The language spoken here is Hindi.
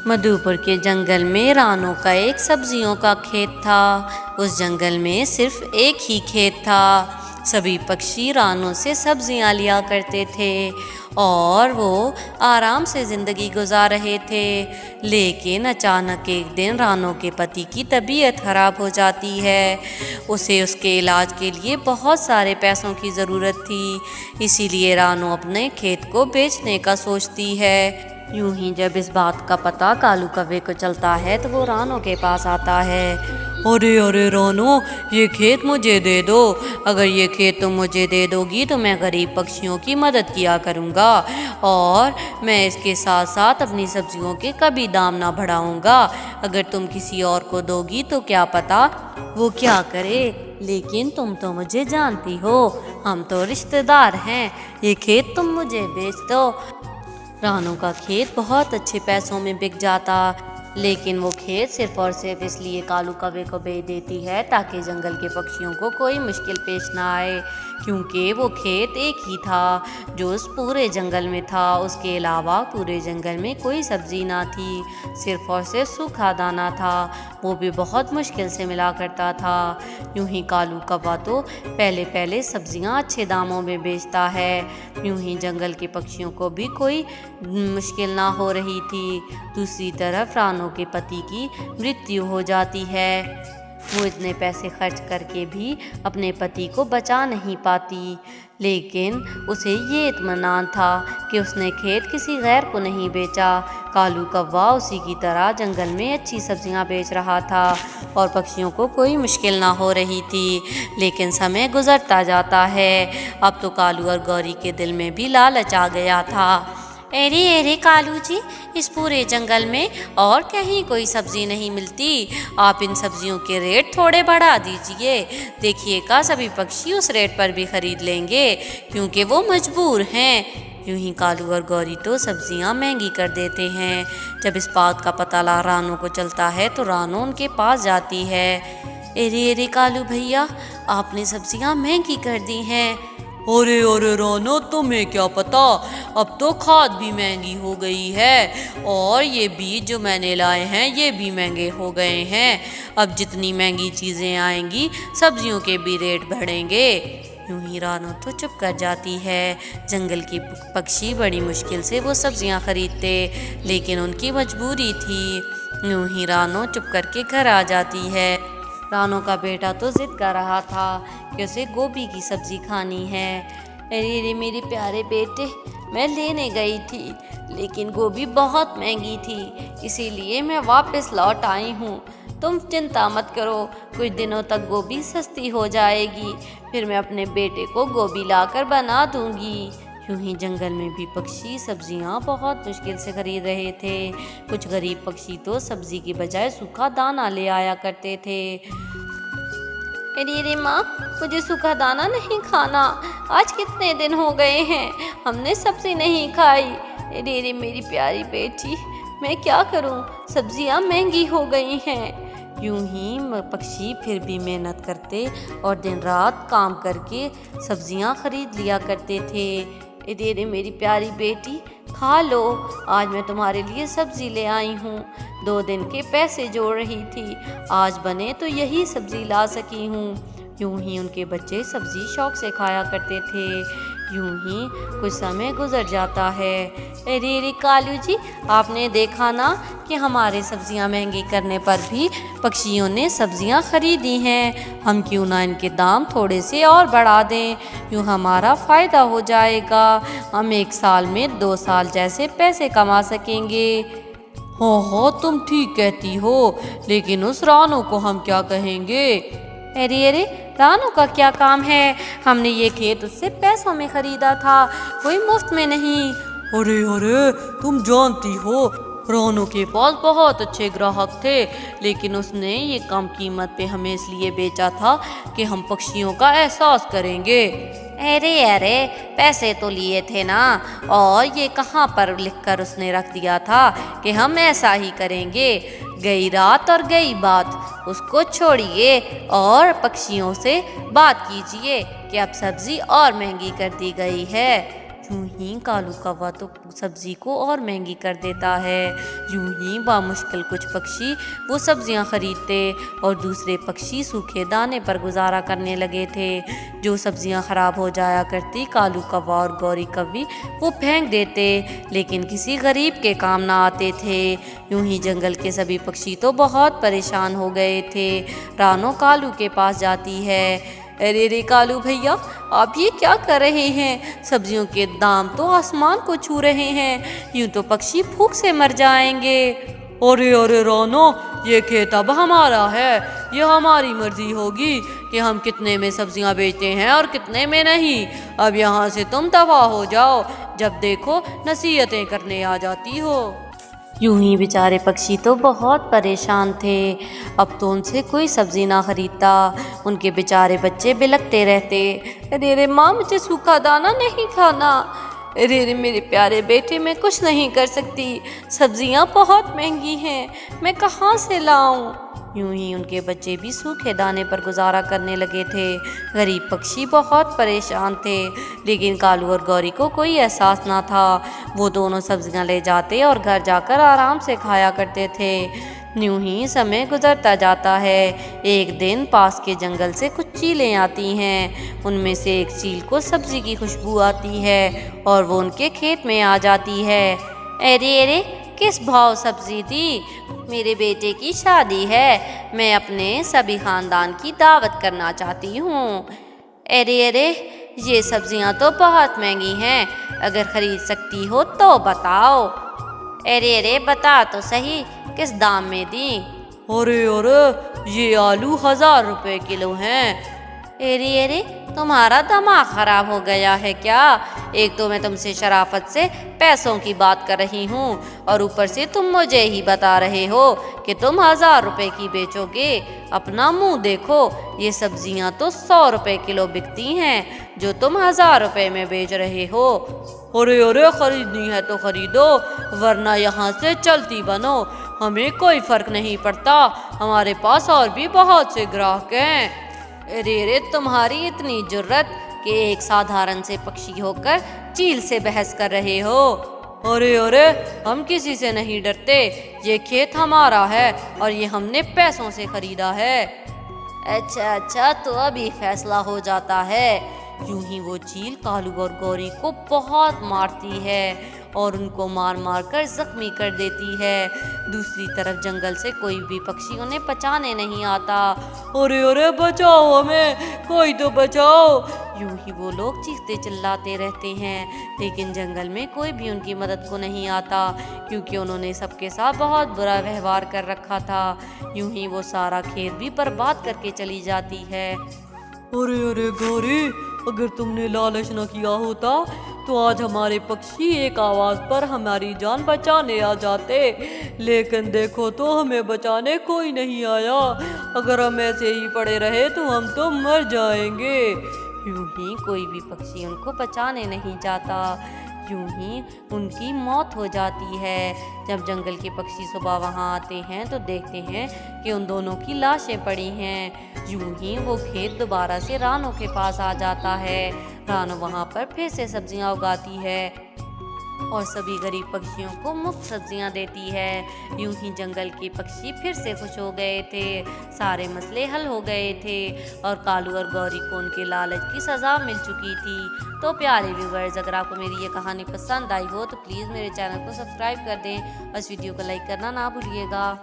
मधुपुर के जंगल में रानू का एक सब्जियों का खेत था। उस जंगल में सिर्फ एक ही खेत था। सभी पक्षी रानू से सब्जियां लिया करते थे और वो आराम से ज़िंदगी गुजार रहे थे। लेकिन अचानक एक दिन रानू के पति की तबीयत खराब हो जाती है। उसे उसके इलाज के लिए बहुत सारे पैसों की ज़रूरत थी। इसीलिए रानू अपने खेत को बेचने का सोचती है। यूं ही जब इस बात का पता कालू कौवे को चलता है तो वो रानू के पास आता है। अरे अरे रानू, ये खेत मुझे दे दो। अगर ये खेत तुम मुझे दे दोगी तो मैं गरीब पक्षियों की मदद किया करूँगा और मैं इसके साथ साथ अपनी सब्जियों के कभी दाम ना बढ़ाऊँगा। अगर तुम किसी और को दोगी तो क्या पता वो क्या करे, लेकिन तुम तो मुझे जानती हो, हम तो रिश्तेदार हैं। ये खेत तुम मुझे बेच दो। रानू का खेत बहुत अच्छे पैसों में बिक जाता, लेकिन वो खेत सिर्फ और सिर्फ इसलिए कालू कौवे को बेच देती है ताकि जंगल के पक्षियों को कोई मुश्किल पेश ना आए, क्योंकि वो खेत एक ही था जो उस पूरे जंगल में था। उसके अलावा पूरे जंगल में कोई सब्जी ना थी, सिर्फ और सिर्फ सूखा दाना था, वो भी बहुत मुश्किल से मिला करता था। यूं ही कालू कौवा तो पहले पहले सब्जियां अच्छे दामों में बेचता है। यूं ही जंगल के पक्षियों को भी कोई मुश्किल ना हो रही थी। दूसरी तरफ रानू के पति की मृत्यु हो जाती है। वो इतने पैसे खर्च करके भी अपने पति को बचा नहीं पाती, लेकिन उसे ये इत्मीनान था कि उसने खेत किसी गैर को नहीं बेचा। कालू कौवा उसी की तरह जंगल में अच्छी सब्जियां बेच रहा था और पक्षियों को कोई मुश्किल ना हो रही थी। लेकिन समय गुजरता जाता है। अब तो कालू और गौरी के दिल में भी लालच आ गया था। अरे अरे कालू जी, इस पूरे जंगल में और कहीं कोई सब्जी नहीं मिलती। आप इन सब्जियों के रेट थोड़े बढ़ा दीजिए। देखिएगा सभी पक्षी उस रेट पर भी खरीद लेंगे, क्योंकि वो मजबूर हैं। यूं ही कालू और गौरी तो सब्जियां महंगी कर देते हैं। जब इस बात का पता रानू को चलता है तो रानू उनके पास जाती है। अरे अरे कालू भैया, आपने सब्जियां महंगी कर दी हैं। अरे अरे रानू, तुम्हें क्या पता, अब तो खाद भी महंगी हो गई है और ये बीज जो मैंने लाए हैं ये भी महंगे हो गए हैं। अब जितनी महंगी चीज़ें आएंगी सब्जियों के भी रेट बढ़ेंगे। यूं ही रानू तो चुप कर जाती है। जंगल की पक्षी बड़ी मुश्किल से वो सब्जियां खरीदते, लेकिन उनकी मजबूरी थी। यूं ही रानू चुप करके घर आ जाती है। रानू का बेटा तो जिद कर रहा था कि उसे गोभी की सब्जी खानी है। अरे रे मेरे प्यारे बेटे, मैं लेने गई थी लेकिन गोभी बहुत महंगी थी, इसीलिए मैं वापस लौट आई हूँ। तुम चिंता मत करो, कुछ दिनों तक गोभी सस्ती हो जाएगी, फिर मैं अपने बेटे को गोभी लाकर बना दूँगी। यूं ही जंगल में भी पक्षी सब्जियां बहुत मुश्किल से खरीद रहे थे। कुछ गरीब पक्षी तो सब्जी की बजाय सूखा दाना ले आया करते थे। अरे माँ, मुझे सूखा दाना नहीं खाना। आज कितने दिन हो गए हैं हमने सब्जी नहीं खाई। अरे मेरी प्यारी बेटी, मैं क्या करूँ, सब्जियां महंगी हो गई हैं। यूं ही पक्षी फिर भी मेहनत करते और दिन रात काम करके सब्जियां खरीद लिया करते थे। अरे मेरी प्यारी बेटी, खा लो, आज मैं तुम्हारे लिए सब्जी ले आई हूँ। 2 दिन के पैसे जोड़ रही थी, आज बने तो यही सब्जी ला सकी हूँ। यूं ही उनके बच्चे सब्जी शौक से खाया करते थे। यूं ही कुछ समय गुजर जाता है। अरे कालू जी, आपने देखा ना कि हमारे सब्जियां महंगी करने पर भी पक्षियों ने सब्जियां खरीदी हैं। हम क्यों ना इनके दाम थोड़े से और बढ़ा दें, यूं हमारा फ़ायदा हो जाएगा। हम 1 साल में 2 साल जैसे पैसे कमा सकेंगे। हाँ, तुम ठीक कहती हो, लेकिन उस रानू को हम क्या कहेंगे? अरे रानू का क्या काम है, हमने ये खेत उससे पैसों में खरीदा था, कोई मुफ्त में नहीं। अरे तुम जानती हो, रानू के पास बहुत अच्छे ग्राहक थे, लेकिन उसने ये कम कीमत पे हमें इसलिए बेचा था कि हम पक्षियों का एहसास करेंगे। अरे पैसे तो लिए थे ना, और ये कहाँ पर लिखकर उसने रख दिया था कि हम ऐसा ही करेंगे। गई रात और गई बात, उसको छोड़िए और पक्षियों से बात कीजिए कि अब सब्जी और महंगी कर दी गई है। यूं ही कालू कौवा तो सब्जी को और महंगी कर देता है। यूं ही बामुश्किल कुछ पक्षी वो सब्जियां खरीदते और दूसरे पक्षी सूखे दाने पर गुजारा करने लगे थे। जो सब्जियां खराब हो जाया करती कालू कौवा और गौरी कौवी वो फेंक देते, लेकिन किसी गरीब के काम ना आते थे। यूं ही जंगल के सभी पक्षी तो बहुत परेशान हो गए थे। रानो कालू के पास जाती है। अरे रे कालू भैया, आप ये क्या कर रहे हैं? सब्जियों के दाम तो आसमान को छू रहे हैं, यूं तो पक्षी भूख से मर जाएंगे। अरे अरे रानो, ये खेत अब हमारा है, ये हमारी मर्जी होगी कि हम कितने में सब्जियां बेचते हैं और कितने में नहीं। अब यहाँ से तुम तबाह हो जाओ, जब देखो नसीहतें करने आ जाती हो। यूं ही बेचारे पक्षी तो बहुत परेशान थे। अब तो उनसे कोई सब्जी ना खरीदता। उनके बेचारे बच्चे बिलखते रहते, अरे रे माँ, मुझे सूखा दाना नहीं खाना। अरे रे मेरे प्यारे बेटे, मैं कुछ नहीं कर सकती, सब्जियां बहुत महंगी हैं, मैं कहाँ से लाऊं? यूं ही उनके बच्चे भी सूखे दाने पर गुजारा करने लगे थे। गरीब पक्षी बहुत परेशान थे, लेकिन कालू और गौरी को कोई एहसास ना था। वो दोनों सब्जियां ले जाते और घर जाकर आराम से खाया करते थे। यूं ही समय गुजरता जाता है। एक दिन पास के जंगल से कुछ चीलें आती हैं। उनमें से एक चील को सब्जी की खुशबू आती है और वो उनके खेत में आ जाती है। अरे अरे, किस भाव सब्जी दी? मेरे बेटे की शादी है, मैं अपने सभी खानदान की दावत करना चाहती हूँ। अरे अरे, ये सब्जियाँ तो बहुत महंगी हैं, अगर खरीद सकती हो तो बताओ। अरे अरे, बता तो सही, किस दाम में दी? अरे अरे, ये आलू 1000 रुपए किलो हैं। अरे अरे, तुम्हारा दिमाग खराब हो गया है क्या? एक तो मैं तुमसे शराफत से पैसों की बात कर रही हूँ और ऊपर से तुम मुझे ही बता रहे हो कि तुम 1000 रुपए की बेचोगे। अपना मुंह देखो, ये सब्जियाँ तो 100 रुपए किलो बिकती हैं, जो तुम 1000 रुपए में बेच रहे हो। अरे अरे, खरीदनी है तो खरीदो, वरना यहाँ से चलती बनो, हमें कोई फर्क नहीं पड़ता, हमारे पास और भी बहुत से ग्राहक हैं। अरे अरे, तुम्हारी इतनी जुर्रत कि एक साधारण से पक्षी होकर चील से बहस कर रहे हो। अरे अरे, हम किसी से नहीं डरते, ये खेत हमारा है और ये हमने पैसों से खरीदा है। अच्छा अच्छा, तो अभी फैसला हो जाता है। यूं ही वो चील कालू और गौरी को बहुत मारती है और उनको मार मार कर जख्मी कर देती है। दूसरी तरफ जंगल से कोई भी पक्षी उन्हें बचाने नहीं आता। अरे अरे, बचाओ हमें, कोई तो बचाओ। यूं ही वो लोग चीखते चिल्लाते रहते हैं, लेकिन जंगल में कोई भी उनकी मदद को नहीं आता, क्योंकि उन्होंने सबके साथ बहुत बुरा व्यवहार कर रखा था। यूं ही वो सारा खेत भी बर्बाद करके चली जाती है। अरे अरे गौरी, अगर तुमने लालच न किया होता तो आज हमारे पक्षी एक आवाज़ पर हमारी जान बचाने आ जाते, लेकिन देखो तो हमें बचाने कोई नहीं आया। अगर हम ऐसे ही पड़े रहे तो हम तो मर जाएंगे। यूं ही कोई भी पक्षी उनको बचाने नहीं जाता, यूं ही उनकी मौत हो जाती है। जब जंगल के पक्षी सुबह वहां आते हैं तो देखते हैं कि उन दोनों की लाशें पड़ी हैं। यूं ही वो खेत दोबारा से रानो के पास आ जाता है। रानो वहां पर फिर से सब्जियां उगाती है और सभी गरीब पक्षियों को मुफ्त सब्जियां देती है। यूं ही जंगल के पक्षी फिर से खुश हो गए थे, सारे मसले हल हो गए थे और कालू और गौरी को उनके लालच की सज़ा मिल चुकी थी। तो प्यारे व्यूवर्स, अगर आपको मेरी ये कहानी पसंद आई हो तो प्लीज़ मेरे चैनल को सब्सक्राइब कर दें और इस वीडियो को लाइक करना ना भूलिएगा।